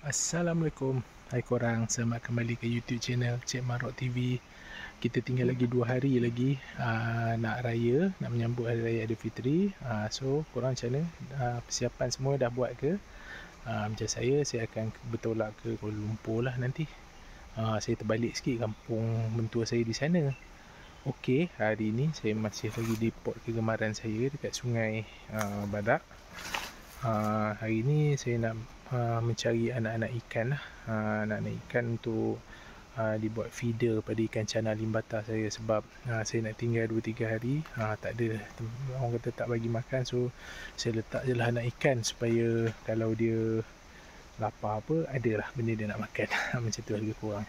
Assalamualaikum. Hai korang, selamat kembali ke YouTube channel Cik Marok TV. Kita tinggal lagi 2 hari lagi nak raya, nak menyambut Hari Raya Aidilfitri. So korang macam mana? Persiapan semua dah buat ke? Macam saya akan bertolak ke Kuala Lumpur lah nanti. Saya terbalik sikit kampung mentua saya di sana. Okey, hari ni saya masih lagi di port kegemaran saya dekat Sungai Badak. Hari ni saya nak mencari anak-anak ikan lah. Anak-anak ikan untuk dibuat feeder pada ikan cana limbata saya. Sebab saya nak tinggal 2-3 hari, tak ada, orang kata tak bagi makan. So saya letak je lah anak ikan supaya kalau dia lapar apa, adalah benda dia nak makan. Macam tu lebih kurang.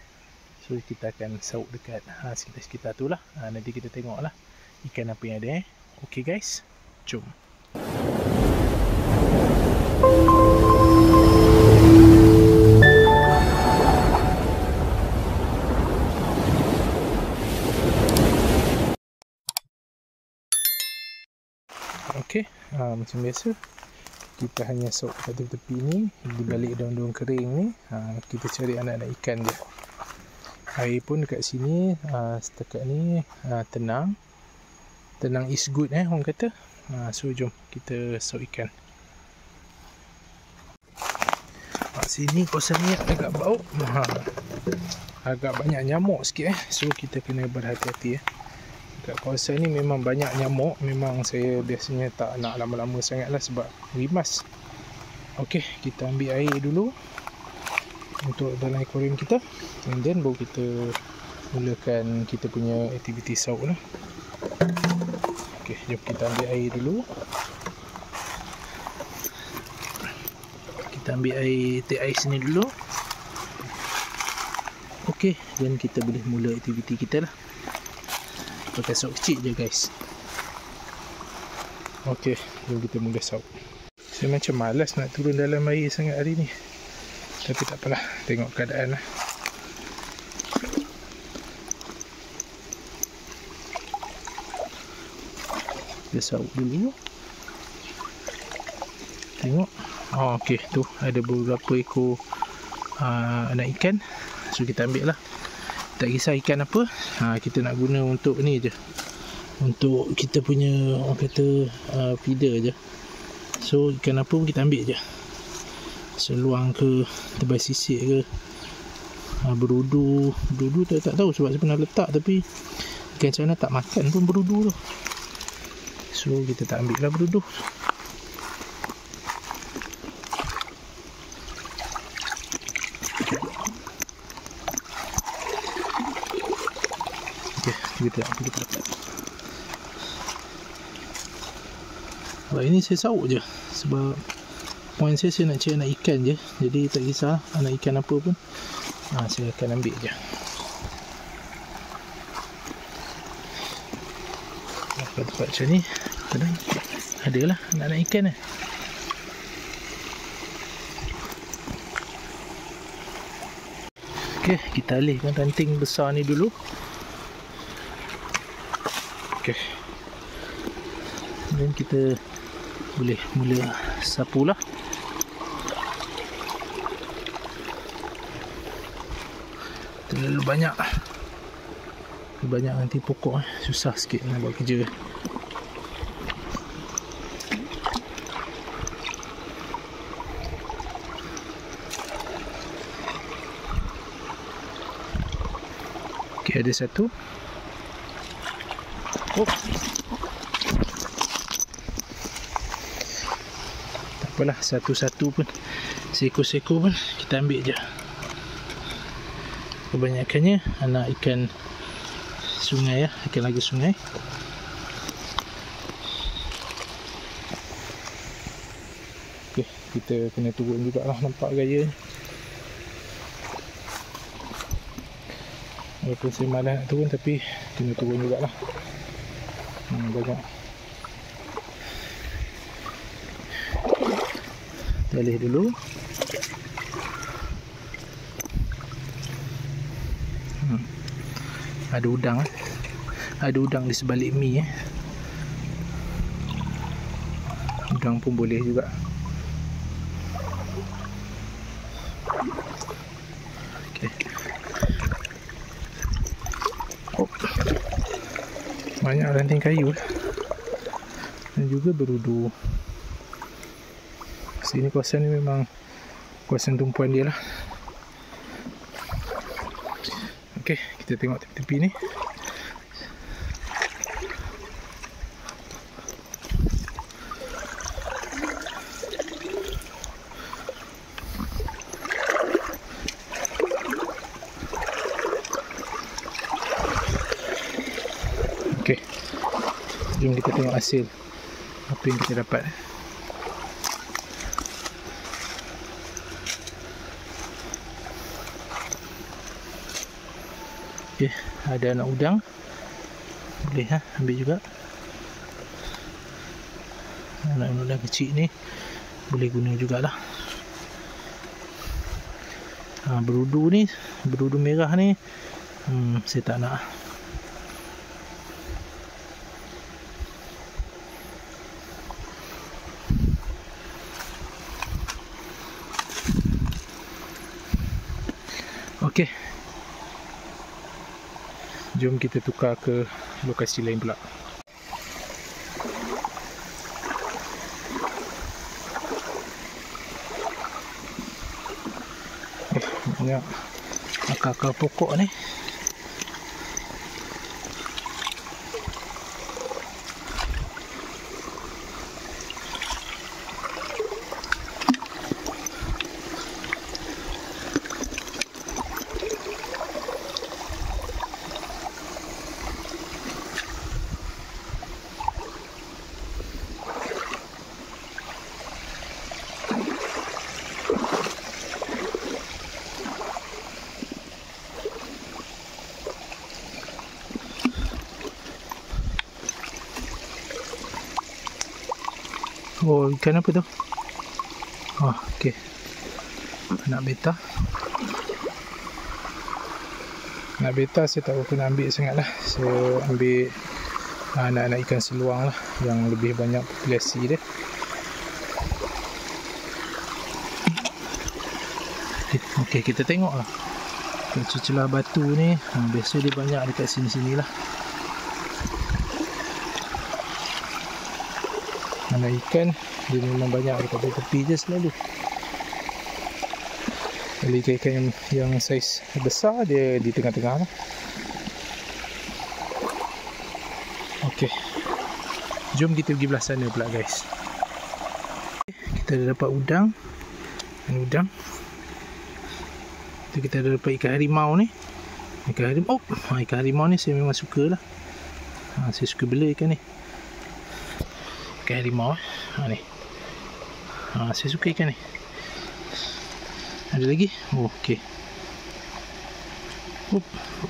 So kita akan sauk dekat sekitar-sekitar tu lah. Nanti kita tengok lah ikan apa yang ada. Okay guys, jom. Okey, macam biasa kita hanya sauk kat tepi ni, di balik daun-daun kering ni. Kita cari anak-anak ikan je. Air pun dekat sini setakat ni tenang is good orang kata. So jom kita sauk ikan. Sini kawasan ni agak bau, agak banyak nyamuk sikit so kita kena berhati-hati. Kat kawasan ni memang banyak nyamuk. Memang saya biasanya tak nak lama-lama sangat lah sebab rimas. Okey, kita ambil air dulu untuk dalam akuarium kita, and then baru kita mulakan kita punya aktiviti sauk lah. Okey, jom kita ambil air dulu. Kita ambil air, teh ais ni dulu. Okey, dan kita boleh mula aktiviti kita lah. Pakai sauk kecil je guys. Okey, jom kita mula sauk. Saya macam malas nak turun dalam air sangat hari ni, tapi tak apalah, tengok keadaan lah. Kita sauk dulu. Tengok. Okey, tu ada beberapa ekor anak ikan. So kita ambil lah. Tak kisah ikan apa, kita nak guna untuk ni je, untuk kita punya orang kata feeder je. So ikan apa pun kita ambil je, seluang ke, tebai sisik ke, berudu tak tahu sebab saya pernah letak, tapi ikan cana tak makan pun berudu tu. So kita tak ambil lah berudu. Kita dapat. Sebab ini saya sauk je, sebab point saya nak cari anak ikan je. Jadi tak kisah anak ikan apa pun, saya akan ambil je. Tempat macam ni kadang adalah anak-anak ikan lah. Ok, kita alihkan ranting besar ni dulu. Okay. Dan kita boleh mula sapu lah. Terlalu banyak nanti pokok susah sikit nak buat kerja. Okay, ada satu. Tak apalah, satu-satu pun, seekor-seekor pun kita ambil je. Kebanyakannya anak ikan sungai ya, ikan laga sungai. Okay, kita kena turun jugalah, nampak gaya ni. Walaupun saya malas nak turun, tapi kena turun jugalah. Banyak. Alih dulu. Ada udang. Ada udang di sebalik mi. Udang pun boleh juga. banyak ranting kayu dan juga berudu. Sini kawasan ni memang kawasan tumpuan dia lah. Okey, kita tengok tepi-tepi ni. Okey, jom kita tengok hasil apa yang kita dapat. Okey, ada anak udang. Boleh ambil juga. Anak udang kecil ni boleh guna jugalah. Berudu ni, berudu merah ni saya tak nak. Okey, jom kita tukar ke lokasi lain pula. Banyak akar-akar pokok ni. Oh, ikan apa tu? Oh, okey. Anak beta. Anak beta saya tak berapa nak ambil sangat lah. Saya ambil anak-anak ikan seluang lah, yang lebih banyak populasi dia. Okey, kita tengok lah. Celah batu ni, biasa dia banyak dekat sini-sini lah. Anak ikan dia memang banyak dekat tepi je selalu. Kalau ikan-ikan yang saiz besar dia di tengah-tengah lah. Okey, jom kita pergi belah sana pula guys. Kita dah dapat udang. Udang. Kita dah dapat ikan harimau ni. Ikan harimau. Ikan harimau ni saya memang suka lah. Saya suka bela ikan ni. Ikan harimau ni. Saya suka ikan ni. Ada lagi? Oh, okey.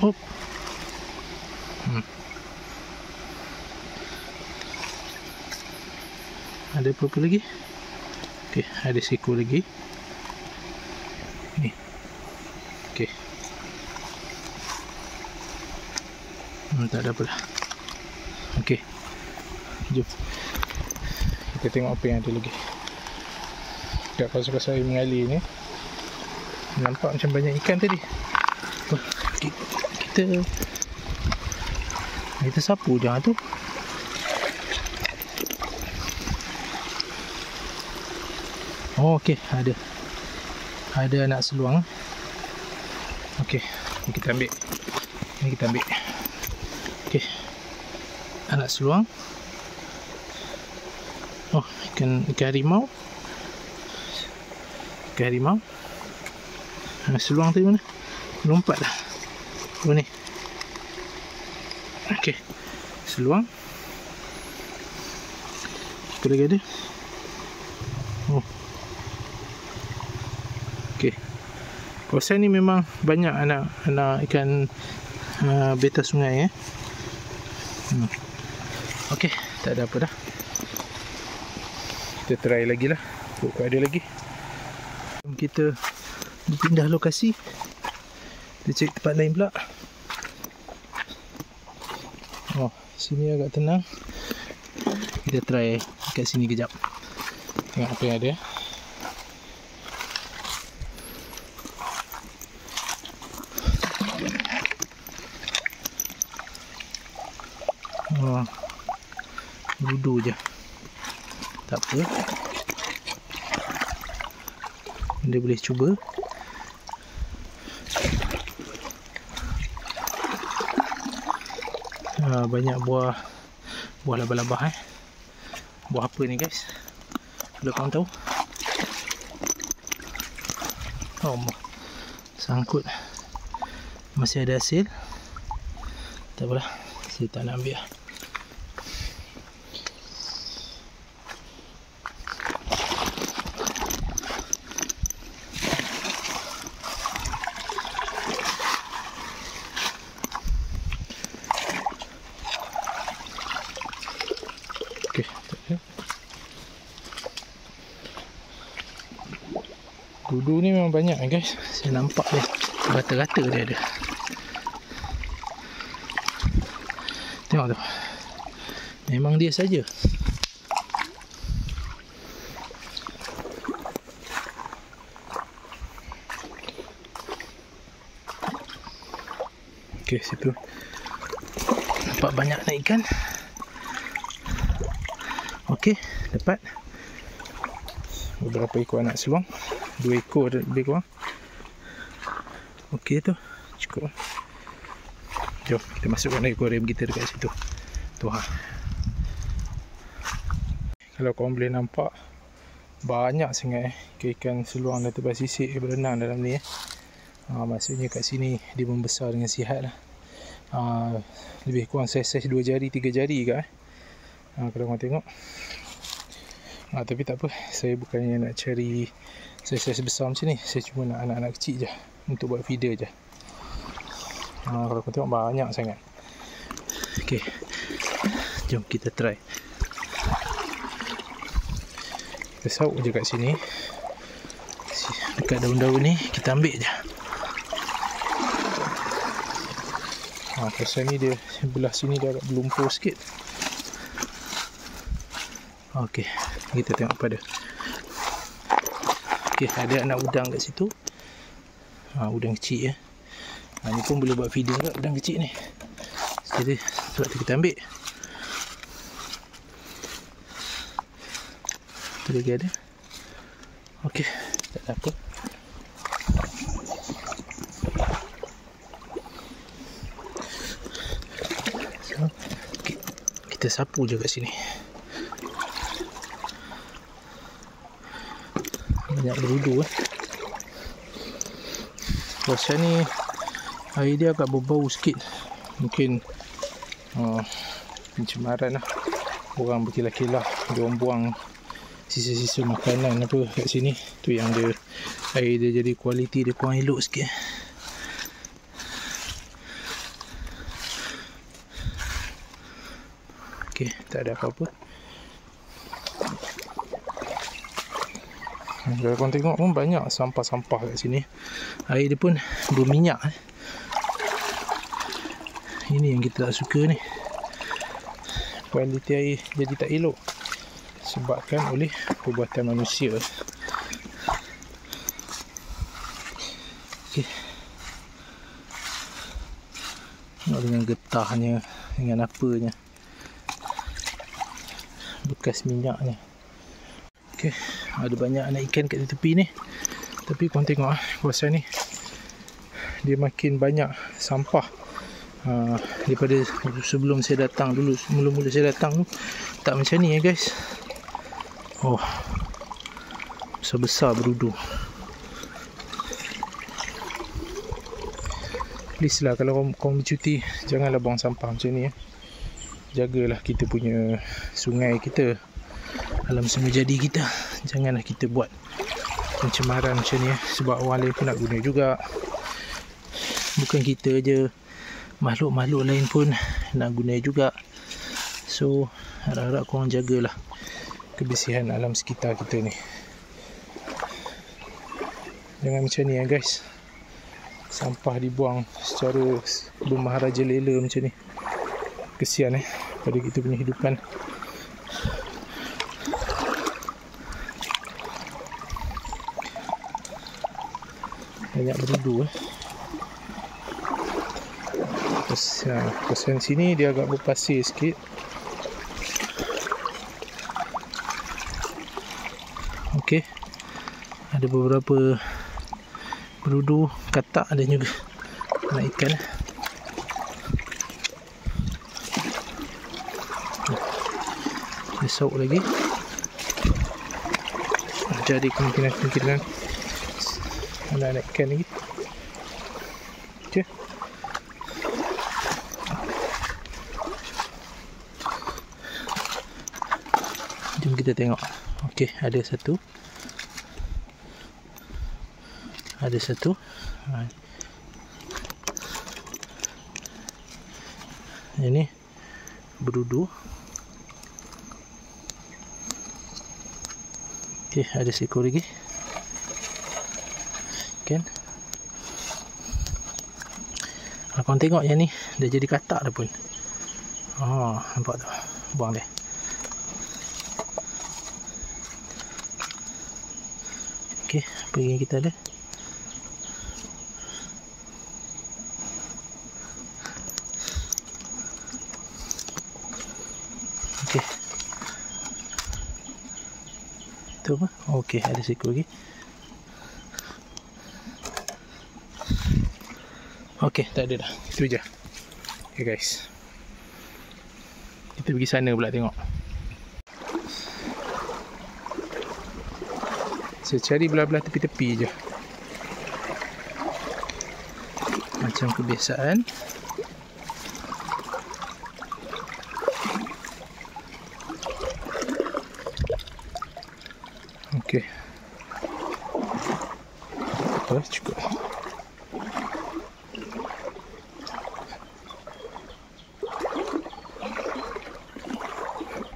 Hop. Ada apa-apa lagi? Okey, ada seekor lagi. Ni. Okey. Tak ada apa dah. Okey. Jom. Kita tengok apa yang ada lagi. Dekat pasal-pasal air mengalir ni, nampak macam banyak ikan tadi. Kita sapu je tu. Oh, okey, ada anak seluang. Okey, ni kita ambil. Okey, anak seluang. Oh, ikan harimau. Seluang tadi mana? Lompat lah. Oh ni. Okey, seluang. Apa lagi ada? Oh. Okey. Kawasan ni memang banyak anak ikan beta sungai . Okey, tak ada apa dah. Kita try lagi lah. Kalau ada lagi. Kita pindah lokasi. Kita cek tempat lain pula. Oh, sini agak tenang. Kita try kat sini kejap. Tengok apa yang ada. Oh, berudu je. Tak apa, dia boleh cuba. Banyak buah labah-labah. Buah apa ni guys? Kalau korang tahu. Sangkut. Masih ada hasil. Tak apalah, saya tak nak ambil. Okey, tak ada. Dudu ni memang banyak guys. Saya nampak dia rata-rata dia ada. Tengok tu. Memang dia saja. Okey, situ. Nampak banyak nak ikan. Okey, dapat beberapa ekor anak seluang. 2 ekor lebih kurang. Okey tu, cukup. Jom kita masukkan akuarium kita dekat situ. Tu ha. Kalau korang boleh nampak, banyak sangat ikan seluang dan tebal sisik berenang dalam ni. Maksudnya kat sini dia membesar dengan sihat lah. Lebih kurang saiz-saiz 2 jari 3 jari ke kalau korang tengok. Tapi tak apa, saya bukannya nak cari saiz-saiz besar macam ni. Saya cuma nak anak-anak kecil je, untuk buat feeder je. Kalau korang tengok banyak sangat. Ok, jom kita try. Kita sauk je kat sini. Dekat daun-daun ni kita ambil je. Pasal ni dia belah sini dia agak berlumpur sikit. Ok, kita tengok apa dia. Ok, ada anak udang kat situ. Udang kecil ya. Ni pun boleh buat feeder kat udang kecil ni. Jadi sebab tu kita ambil. Tu lagi ada. Ok, tak ada apa. So, kita sapu je kat sini. Banyak berudu Pasal ni air dia agak berbau sikit. Mungkin pencemaran lah. Orang berkilah-kilah, dia orang buang sisa-sisa makanan apa kat sini. Tu yang dia, air dia jadi kualiti dia kurang elok sikit. Ok, tak ada apa-apa. Kalau korang tengok pun banyak sampah-sampah kat sini. Air dia pun berminyak. Ini yang kita tak suka ni. Kualiti air jadi tak elok sebabkan oleh perbuatan manusia. Okay. Tengok dengan getahnya, dengan apanya, bekas minyaknya. Okay. Ada banyak anak ikan kat tepi ni. Tapi korang tengok kawasan ni, dia makin banyak sampah. Daripada sebelum saya datang dulu, mula-mula saya datang tu tak macam ni guys. Besar-besar berudu. Please lah, kalau korang bercuti, janganlah buang sampah macam ni. Jagalah kita punya sungai kita, alam semua jadi kita. Janganlah kita buat pencemaran macam ni sebab orang lain pun nak guna juga. Bukan kita je, makhluk-makhluk lain pun nak guna juga. So harap-harap korang jagalah kebersihan alam sekitar kita ni. Jangan macam ni guys. Sampah dibuang secara bermaharaja lela macam ni. Kesian pada kita punya hidupan. Banyak berudu Pasal sini dia agak berpasir sikit. Ada beberapa berudu, katak dan juga anak ikan. Ada sauk lagi. Jadi kemungkinan ada anak ikan lagi. Okay. Jom kita tengok. Okey, ada satu. Ini berudu. Okey, ada seekor lagi. Kan? Kalau korang tengok yang ni dah jadi katak dah pun. Oh, nampak tu. Buang dia. Okey, apa yang kita ada? Okey. Tu apa? Okey, ada seekor lagi. Okey, tak ada dah. Itu je. Okey guys. Kita pergi sana pula tengok. Saya cari belah-belah tepi-tepi je. Macam kebiasaan. Okey. Oh, cukup.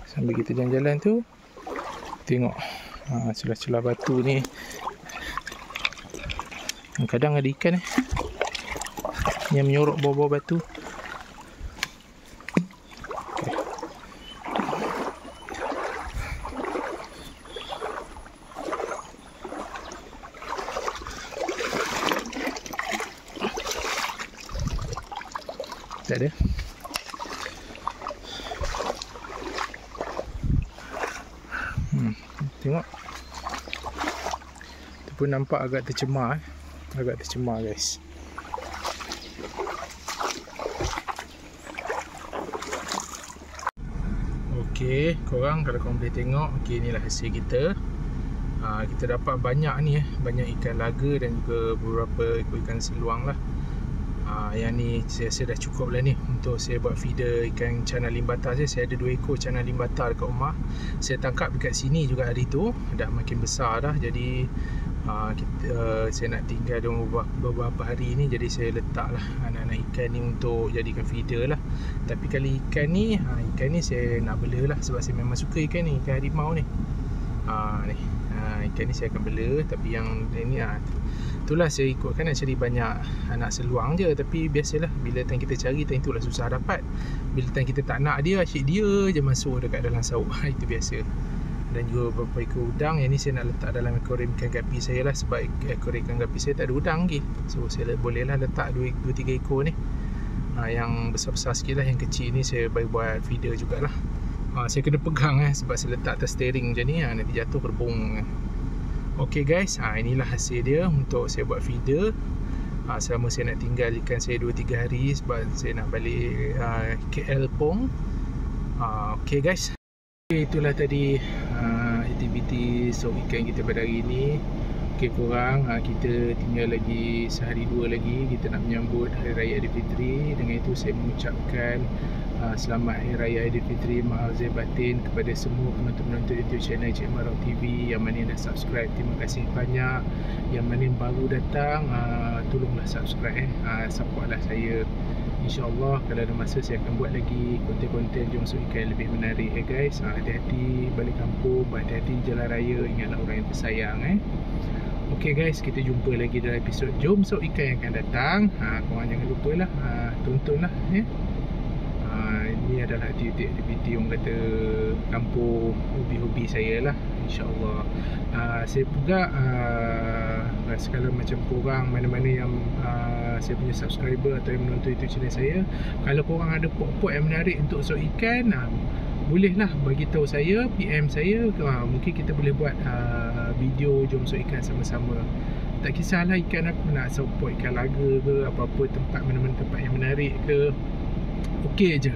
Sambil kita jalan-jalan tu, tengok celah-celah batu ni. Kadang ada ikan yang menyorok bawah-bawah batu. Okay. Tak ada. Tengok. Itu pun nampak agak tercemar. Agak tercemar guys. Okey, korang kalau korang boleh tengok, okey, inilah hasil kita. Kita dapat banyak ni banyak ikan laga dan juga beberapa ekor ikan seluang lah. Yang ni saya rasa dah cukup lah ni untuk saya buat feeder ikan cana limbata saya. Saya ada 2 ekor cana limbata dekat rumah. Saya tangkap dekat sini juga hari tu. Dah makin besar dah. Jadi saya nak tinggal dalam beberapa hari ni. Jadi saya letak lah anak-anak ikan ni untuk jadikan feeder lah. Tapi kali ikan ni saya nak bela lah. Sebab saya memang suka ikan ni, ikan harimau ni. Ikan ni saya akan bela. Tapi yang ini itulah saya ikutkan nak cari banyak anak seluang je. Tapi biasalah bila time kita cari, time tu lah susah dapat. Bila time kita tak nak dia, asyik dia je masuk dekat dalam sauk. Itu biasa. Dan juga beberapa ekor udang. Yang ni saya nak letak dalam akuarium ikan gapi saya lah. Sebab ekor ikan gapi saya tak ada udang lagi. So saya boleh lah letak 2-3 ekor ni. Yang besar-besar sikit lah. Yang kecil ni saya bagi buat feeder jugalah. Saya kena pegang sebab saya letak atas steering macam ni. Nanti jatuh berbong. Okey guys, inilah hasil dia untuk saya buat feeder. Selama saya nak tinggal ikan saya 2-3 hari sebab saya nak balik KL Pong. Okey guys. Itulah tadi aktiviti sok ikan kita pada hari ini. Okey korang, kita tinggal lagi sehari 2 lagi kita nak menyambut Hari Raya Aidilfitri. Dengan itu saya mengucapkan selamat Hari Raya Aidilfitri, maaf zahir batin kepada semua penonton-penonton YouTube channel Encik Mak Rock TV. Yang mana yang dah subscribe, terima kasih banyak. Yang mana yang baru datang, tolonglah subscribe supportlah saya. InsyaAllah kalau ada masa saya akan buat lagi konten-konten jom sok ikan lebih menarik guys. Hati-hati balik kampung, hati-hati jalan raya, ingatlah orang yang tersayang Okey guys, kita jumpa lagi dalam episod Jom Sok Ikan yang akan datang. Korang jangan lupa lah tontonlah ini adalah aktiviti orang kata kampung, hobi-hobi saya lah. InsyaAllah saya juga sekali macam korang mana-mana yang saya punya subscriber atau yang menonton YouTube channel saya, kalau korang ada pot-pot yang menarik untuk sok ikan, bolehlah bagi tahu saya, PM saya, mungkin kita boleh buat video, jom masuk ikan sama-sama. Tak kisahlah ikan apa, nak support ikan laga ke, apa-apa tempat, mana-mana tempat yang menarik ke, okey je.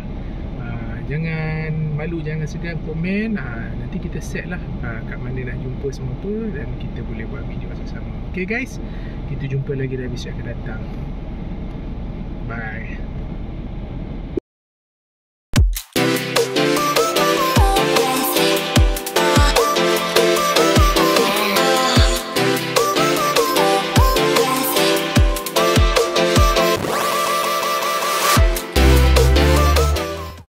Jangan malu, jangan segan komen. Nanti kita set lah kat mana nak jumpa semua apa, dan kita boleh buat video sama-sama. Okay guys, kita jumpa lagi dalam episode akan datang. Bye.